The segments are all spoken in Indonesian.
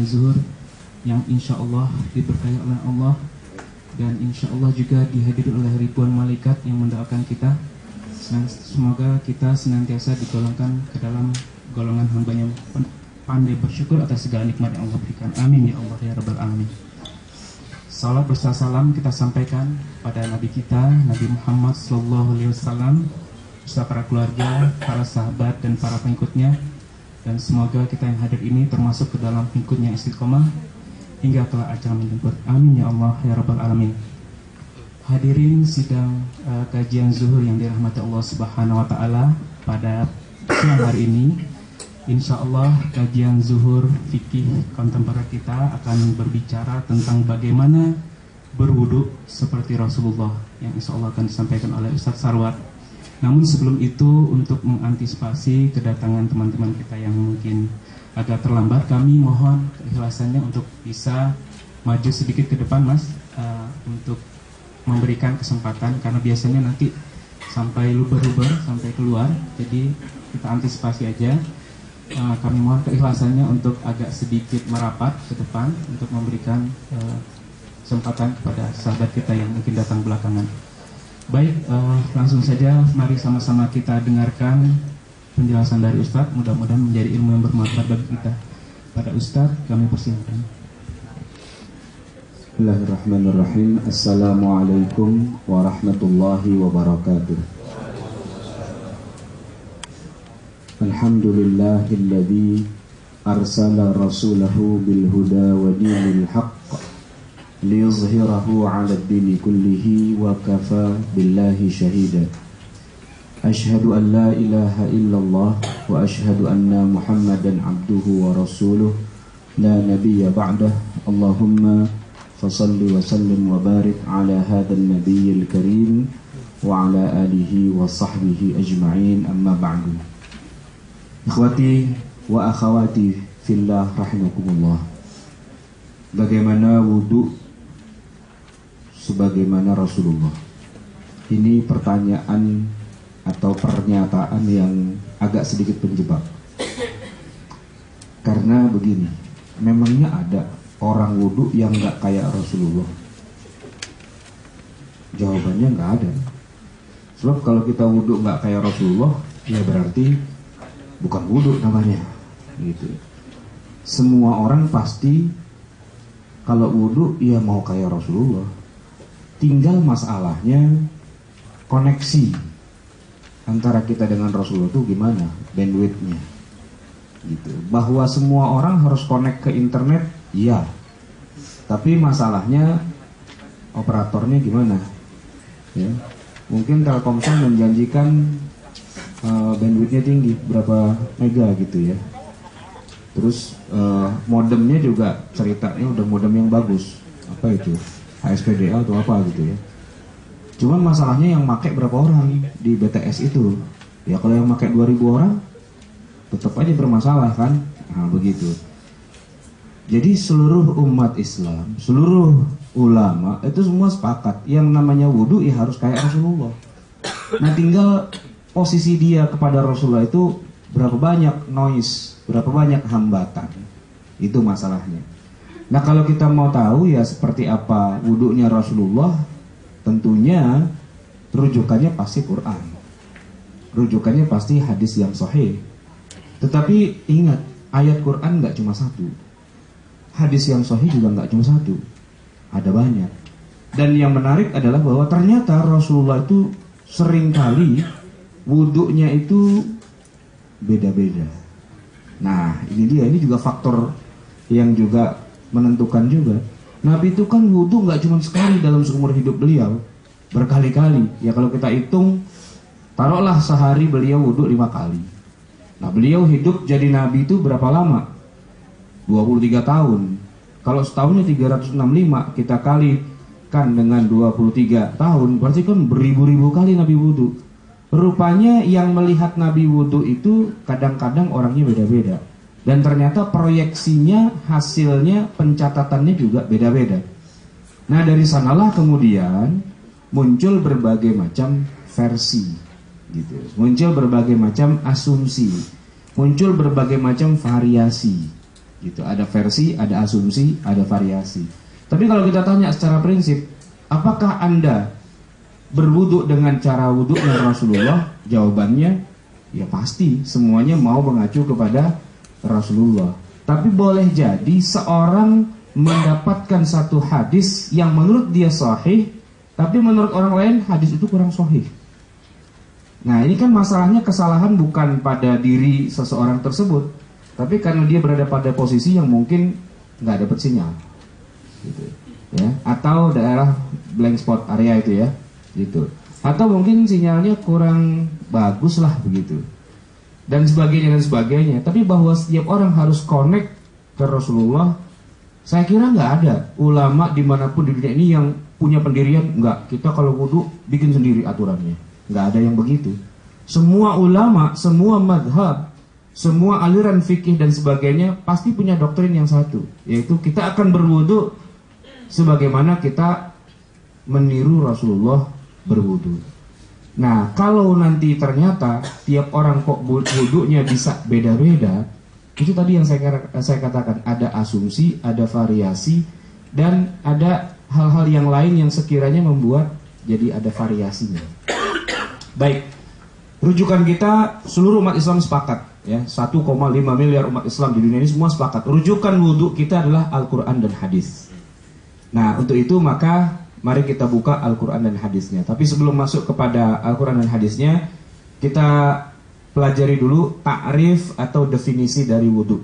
zuhur yang insya Allah diberkahi oleh Allah, dan insya Allah juga dihadiri oleh ribuan malaikat yang mendoakan kita. Semoga kita senantiasa digolongkan ke dalam golongan hamba yang pandai bersyukur atas segala nikmat yang Allah berikan. Amin ya Allah ya Rabbal Alamin. Salat beserta salam kita sampaikan pada Nabi kita, Nabi Muhammad SAW, beserta para keluarga, para sahabat, dan para pengikutnya. Dan semoga kita yang hadir ini termasuk ke dalam pengikutnya istiqomah hingga kelak ajal menjemput. Amin ya Allah ya Rabbal Alamin. Hadirin sidang kajian zuhur yang dirahmati Allah Subhanahu wa Ta'ala, pada siang hari ini insya Allah kajian zuhur fikih kontemporer kita akan berbicara tentang bagaimana berwudu seperti Rasulullah, yang insya Allah akan disampaikan oleh Ustadz Sarwat. Namun sebelum itu, untuk mengantisipasi kedatangan teman-teman kita yang mungkin agak terlambat, kami mohon keikhlasannya untuk bisa maju sedikit ke depan, Mas, untuk memberikan kesempatan, karena biasanya nanti sampai luber-luber, sampai keluar, jadi kita antisipasi aja. Kami mohon keikhlasannya untuk agak sedikit merapat ke depan untuk memberikan kesempatan kepada sahabat kita yang mungkin datang belakangan. Baik, langsung saja mari sama-sama kita dengarkan penjelasan dari Ustadz. Mudah-mudahan menjadi ilmu yang bermanfaat bagi kita. Pada Ustadz kami persilakan. Bismillahirrahmanirrahim. Assalamualaikum warahmatullahi wabarakatuh. Alhamdulillahilladzi arsala rasulahu bil huda wa dinil haqq liyuzhirahu 'ala ad-dini kullihi wa kafa billahi shahida. Ashhadu an la ilaha illallah wa ashhadu anna Muhammadan 'abduhu wa rasuluh la nabiyya ba'dah. Allahumma fasalli wa sallim wa barik 'ala hadzal nabiyyil karim wa 'ala alihi wa sahbihi ajma'in, amma ba'du. Ikhwati wa akhawati fillah rahimakumullah. Bagaimana wudu sebagaimana Rasulullah? Ini pertanyaan atau pernyataan yang agak sedikit penjebak. Karena begini, memangnya ada orang wudu yang gak kayak Rasulullah? Jawabannya gak ada. Sebab kalau kita wudu gak kayak Rasulullah, ya berarti bukan wudu namanya, gitu. Semua orang pasti kalau wudu ya mau kayak Rasulullah. Tinggal masalahnya koneksi antara kita dengan Rasulullah itu gimana, bandwidthnya, gitu. Bahwa semua orang harus connect ke internet, iya. Tapi masalahnya operatornya gimana? Ya, mungkin Telkomsel menjanjikan bandwidthnya tinggi, berapa mega gitu ya. Terus modemnya juga ceritanya udah modem yang bagus, apa itu, HSPDL atau apa gitu ya. Cuman masalahnya yang pakai berapa orang di BTS itu. Ya kalau yang pakai 2000 orang tetap aja bermasalah kan. Nah begitu. Jadi seluruh umat Islam, seluruh ulama itu semua sepakat yang namanya wudu ya harus kayak Rasulullah. Nah tinggal posisi dia kepada Rasulullah itu berapa banyak noise, berapa banyak hambatan. Itu masalahnya. Nah kalau kita mau tahu ya seperti apa wudunya Rasulullah, tentunya rujukannya pasti Quran. Rujukannya pasti hadis yang sahih. Tetapi ingat, ayat Quran gak cuma satu, hadis yang sahih juga gak cuma satu, ada banyak. Dan yang menarik adalah bahwa ternyata Rasulullah itu seringkali wudunya itu beda-beda. Nah ini dia, ini juga faktor yang juga menentukan juga. Nabi itu kan wudu gak cuma sekali dalam seumur hidup beliau, berkali-kali. Ya kalau kita hitung, taruhlah sehari beliau wudu 5 kali. Nah beliau hidup jadi Nabi itu berapa lama? 23 tahun. Kalau setahunnya 365, kita kalikan dengan 23 tahun, berarti kan beribu-ribu kali Nabi wudu. Rupanya yang melihat Nabi wudu itu kadang-kadang orangnya beda-beda. Dan ternyata proyeksinya, hasilnya, pencatatannya juga beda-beda. Nah dari sanalah kemudian muncul berbagai macam versi, gitu. Muncul berbagai macam asumsi, muncul berbagai macam variasi. Gitu, ada versi, ada asumsi, ada variasi. Tapi kalau kita tanya secara prinsip, apakah Anda berwudu dengan cara wudunya Rasulullah? Jawabannya ya pasti, semuanya mau mengacu kepada Rasulullah. Tapi boleh jadi seorang mendapatkan satu hadis yang menurut dia sahih, tapi menurut orang lain hadis itu kurang sahih. Nah, ini kan masalahnya kesalahan bukan pada diri seseorang tersebut, tapi karena dia berada pada posisi yang mungkin nggak dapat sinyal, gitu, ya, atau daerah blank spot area itu ya, gitu, atau mungkin sinyalnya kurang bagus lah begitu, dan sebagainya. Tapi bahwa setiap orang harus connect ke Rasulullah, saya kira nggak ada ulama dimanapun di dunia ini yang punya pendirian nggak, kita kalau wudu bikin sendiri aturannya, nggak ada yang begitu. Semua ulama, semua madhab, semua aliran fikih dan sebagainya pasti punya doktrin yang satu, yaitu kita akan berwudu sebagaimana kita meniru Rasulullah berwudu. Nah, kalau nanti ternyata tiap orang kok wudunya bisa beda-beda, itu tadi yang saya katakan, ada asumsi, ada variasi, dan ada hal-hal yang lain yang sekiranya membuat jadi ada variasinya. Baik, rujukan kita seluruh umat Islam sepakat, ya, 1,5 miliar umat Islam di dunia ini semua sepakat. Rujukan wudhu kita adalah Al-Quran dan hadis. Nah, untuk itu maka mari kita buka Al-Quran dan hadisnya. Tapi sebelum masuk kepada Al-Quran dan hadisnya, kita pelajari dulu takrif atau definisi dari wudhu.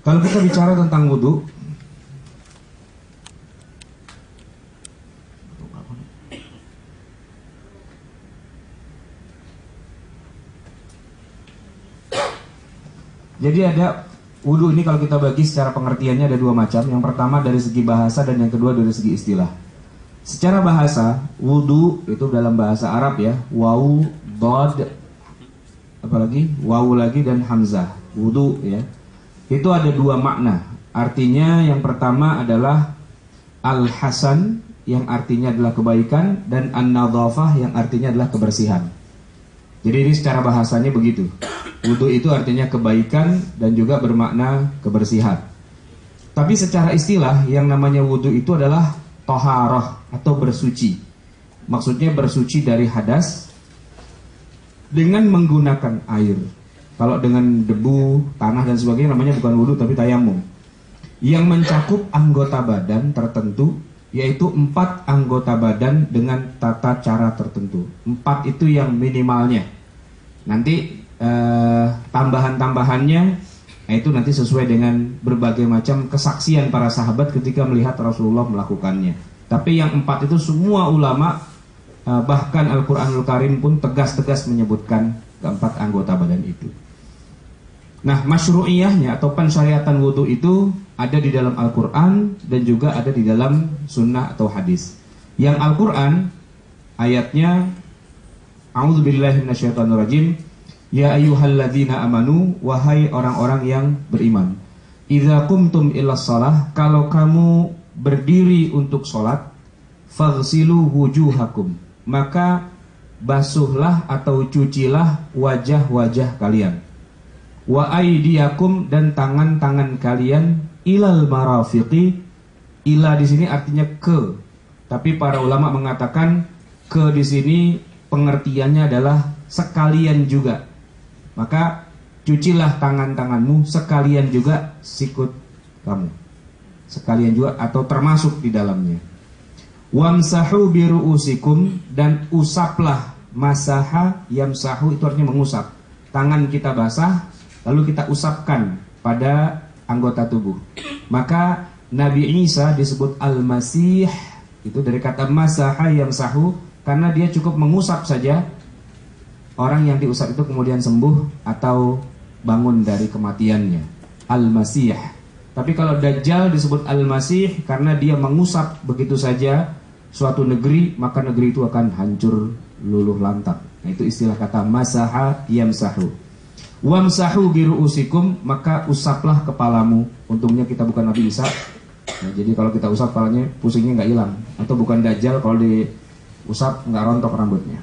Kalau kita bicara tentang wudhu, jadi ada wudhu ini kalau kita bagi secara pengertiannya ada dua macam. Yang pertama dari segi bahasa dan yang kedua dari segi istilah. Secara bahasa, wudhu itu dalam bahasa Arab ya, wawu, dod, apalagi wawu lagi dan hamzah. Wudhu ya, itu ada dua makna. Artinya yang pertama adalah al-hasan, yang artinya adalah kebaikan, dan an-nadhafah, yang artinya adalah kebersihan. Jadi ini secara bahasanya begitu. Wudhu itu artinya kebaikan dan juga bermakna kebersihan. Tapi secara istilah yang namanya wudhu itu adalah toharoh atau bersuci. Maksudnya bersuci dari hadas dengan menggunakan air. Kalau dengan debu, tanah dan sebagainya namanya bukan wudhu tapi tayamum. Yang mencakup anggota badan tertentu, yaitu 4 anggota badan dengan tata cara tertentu. 4 itu yang minimalnya. Nanti tambahan-tambahannya itu nanti sesuai dengan berbagai macam kesaksian para sahabat ketika melihat Rasulullah melakukannya. Tapi yang 4 itu semua ulama, bahkan Al-Quranul Karim pun tegas-tegas menyebutkan keempat anggota badan itu. Nah, masyru'iyahnya atau pensyariatan wudhu itu ada di dalam Al-Quran dan juga ada di dalam sunnah atau hadis. Yang Al-Quran ayatnya, a'udzubillahi minasyaitonirrajim, ya ayyuhalladzina amanu, wahai orang-orang yang beriman, idza qumtum ilas shalah, kalau kamu berdiri untuk sholat, faghsilu wujuhakum, maka basuhlah atau cucilah wajah-wajah kalian, wa aydiyakum, dan tangan-tangan kalian, ilal marafiqi. Ila di sini artinya ke, tapi para ulama mengatakan ke di sini pengertiannya adalah sekalian juga. Maka cucilah tangan-tanganmu, sekalian juga sikut kamu, sekalian juga atau termasuk di dalamnya. Wamsahu biru'usikum, dan usaplah. Masaha yamsahu itu artinya mengusap. Tangan kita basah lalu kita usapkan pada anggota tubuh. Maka Nabi Isa disebut Al-Masih itu dari kata masaha yamsahu, karena dia cukup mengusap saja, orang yang diusap itu kemudian sembuh atau bangun dari kematiannya. Al-Masih. Tapi kalau Dajjal disebut Al-Masih karena dia mengusap begitu saja suatu negeri, maka negeri itu akan hancur luluh lantak. Nah, itu istilah kata masaha yamsahu. Wamsahu biru'usikum, maka usaplah kepalamu. Untungnya kita bukan Nabi Isa. Nah, jadi kalau kita usap kepalanya, pusingnya nggak hilang. Atau bukan Dajjal, kalau diusap nggak rontok rambutnya.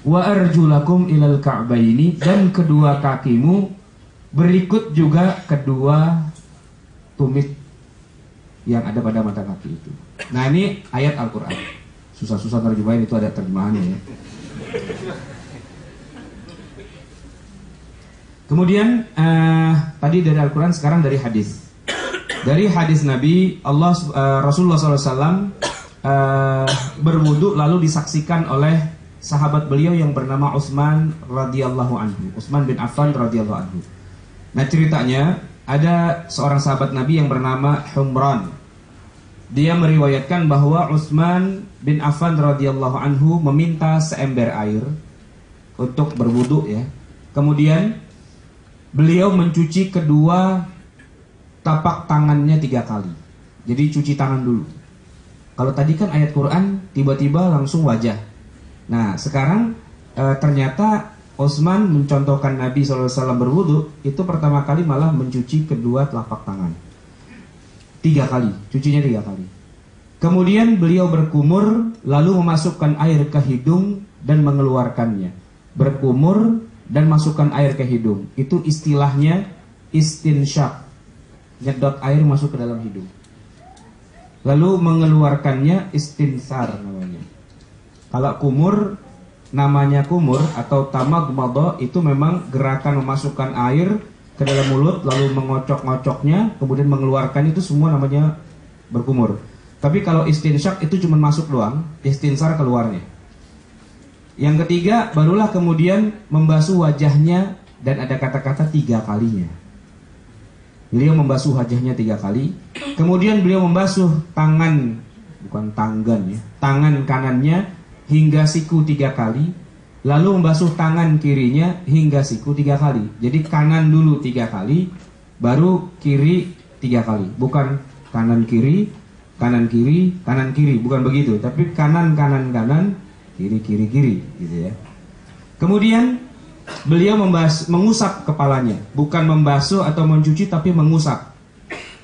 Wa arjulakum ilal ka'baini, dan kedua kakimu berikut juga kedua tumit yang ada pada mata kaki itu. Nah, ini ayat Al-Quran. Susah-susah terjemahin, itu ada terjemahannya ya. Kemudian tadi dari Al-Quran, sekarang dari hadis. Dari hadis Nabi, Rasulullah SAW berwudu lalu disaksikan oleh sahabat beliau yang bernama Utsman radhiyallahu anhu. Utsman bin Affan radhiyallahu anhu. Nah, ceritanya ada seorang sahabat Nabi yang bernama Humran. Dia meriwayatkan bahwa Utsman bin Affan radhiyallahu anhu meminta seember air untuk berwudu ya. Kemudian beliau mencuci kedua tapak tangannya 3 kali. Jadi cuci tangan dulu. Kalau tadi kan ayat Quran tiba-tiba langsung wajah. Nah, sekarang ternyata Utsman mencontohkan Nabi SAW berwudu, itu pertama kali malah mencuci kedua telapak tangan 3 kali, cucinya 3 kali. Kemudian beliau berkumur lalu memasukkan air ke hidung dan mengeluarkannya. Berkumur dan masukkan air ke hidung, itu istilahnya istinsyaq, nyedot air masuk ke dalam hidung. Lalu mengeluarkannya istinsar namanya. Kalau kumur, namanya kumur atau tamadmadah, itu memang gerakan memasukkan air ke dalam mulut lalu mengocok-ngocoknya kemudian mengeluarkan, itu semua namanya berkumur. Tapi kalau istinsyaq itu cuma masuk doang, istinsar keluarnya. Yang ketiga, barulah kemudian membasuh wajahnya, dan ada kata-kata 3 kalinya. Beliau membasuh wajahnya 3 kali. Kemudian beliau membasuh tangan, bukan tanggan ya, tangan kanannya hingga siku 3 kali. Lalu membasuh tangan kirinya hingga siku 3 kali. Jadi kanan dulu 3 kali, baru kiri 3 kali. Bukan kanan kiri, kanan kiri, kanan kiri, bukan begitu. Tapi kanan kanan kanan, kiri kiri kiri, gitu ya. Kemudian beliau mengusap kepalanya, bukan membasuh atau mencuci, tapi mengusap.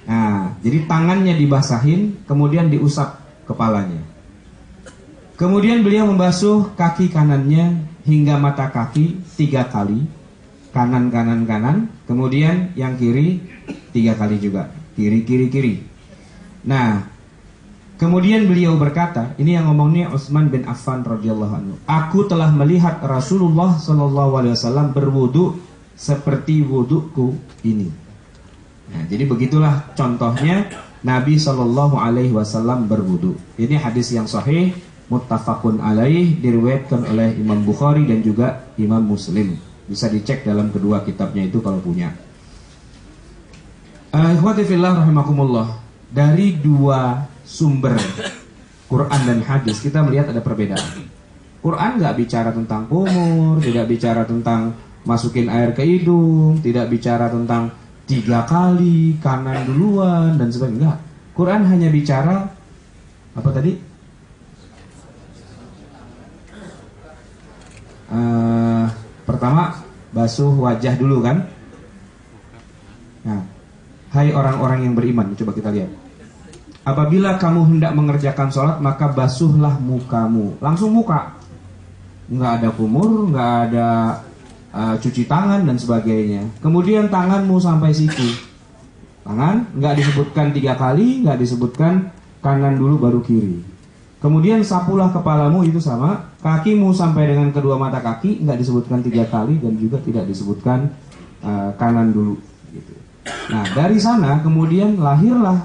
Nah, jadi tangannya dibasahin, kemudian diusap kepalanya. Kemudian beliau membasuh kaki kanannya hingga mata kaki 3 kali, kanan kanan kanan. Kemudian yang kiri 3 kali juga, kiri kiri kiri. Nah, kemudian beliau berkata, ini yang ngomongnya Utsman bin Affan radhiyallahu anhu. Aku telah melihat Rasulullah SAW berwudu seperti wuduku ini. Nah, jadi begitulah contohnya Nabi SAW berwudu. Ini hadis yang sahih, muttafaqun alaih, diriwayatkan oleh Imam Bukhari dan juga Imam Muslim. Bisa dicek dalam kedua kitabnya itu kalau punya. Ikhwati fillah rahimakumullah. Dari 2 sumber Quran dan hadis kita melihat ada perbedaan. Quran nggak bicara tentang kumur, tidak bicara tentang masukin air ke hidung, tidak bicara tentang 3 kali kanan duluan dan sebagainya. Enggak. Quran hanya bicara apa tadi? Pertama basuh wajah dulu kan? Nah, hai orang-orang yang beriman, coba kita lihat. Apabila kamu hendak mengerjakan sholat, maka basuhlah mukamu. Langsung muka. Nggak ada kumur, nggak ada cuci tangan dan sebagainya. Kemudian tanganmu sampai siku. Tangan nggak disebutkan 3 kali, nggak disebutkan kanan dulu baru kiri. Kemudian sapulah kepalamu, itu sama. Kakimu sampai dengan kedua mata kaki, nggak disebutkan 3 kali dan juga tidak disebutkan kanan dulu. Gitu. Nah, dari sana kemudian lahirlah